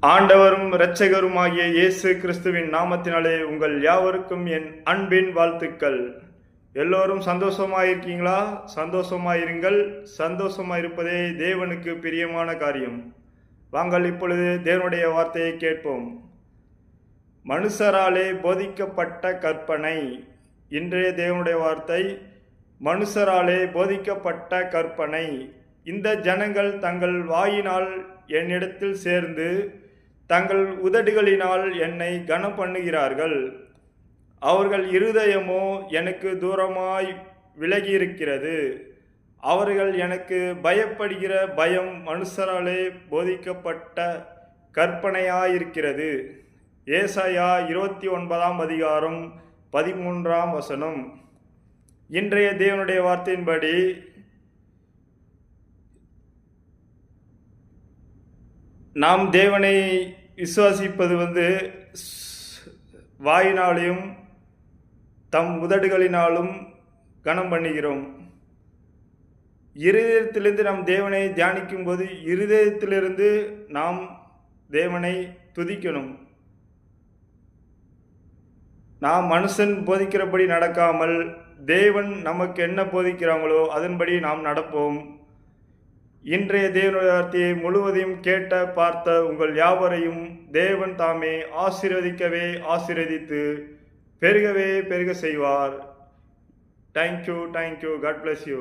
ஆண்டவரும் இரட்சகருமாகிய இயேசு கிறிஸ்துவின் நாமத்தினாலே உங்கள் யாவருக்கும் என் அன்பின் வாழ்த்துக்கள். எல்லோரும் சந்தோஷமாயிருக்கீங்களா? சந்தோஷமாயிருங்கள். சந்தோஷமாயிருப்பதே தேவனுக்கு பிரியமான காரியம். வாங்கள் இப்பொழுது தேவனுடைய வார்த்தையை கேட்போம். மனுஷராலே போதிக்கப்பட்ட கற்பனை. இன்றைய தேவனுடைய வார்த்தை, மனுஷராலே போதிக்கப்பட்ட கற்பனை. இந்த ஜனங்கள் தங்கள் வாயினால் என்னிடத்தில் சேர்ந்து தங்கள் உதடுகளினால் என்னை கனம் பண்ணுகிறார்கள். அவர்கள் இருதயமோ எனக்கு தூரமாய் விலகியிருக்கிறது. அவர்கள் எனக்கு பயப்படுகிற பயம் மனுஷராலே போதிக்கப்பட்ட கற்பனையாயிருக்கிறது. ஏசாயா 29 அதிகாரம் 13 இன்றைய தேவனுடைய வார்த்தையின்படி நாம் தேவனை விசுவாசிப்பது வாயினாலையும் தம் உதடுகளினாலும் கனம் பண்ணுகிறோம். இருதயத்திலிருந்து நாம் தேவனை தியானிக்கும் போது இருதயத்திலிருந்து நாம் தேவனை துதிக்கணும். நாம் மனுஷன் போதிக்கிறபடி நடக்காமல் தேவன் நமக்கு என்ன போதிக்கிறாங்களோ அதன்படி நாம் நடப்போம். இன்றைய தேவனுடைய வார்த்தையை முழுவதையும் கேட்ட பார்த்த உங்கள் யாவரையும் தேவன் தாமே ஆசீர்வதிக்கவே ஆசீர்வதித்து பெருகவே பெருக செய்வார். தேங்க்யூ. God bless you.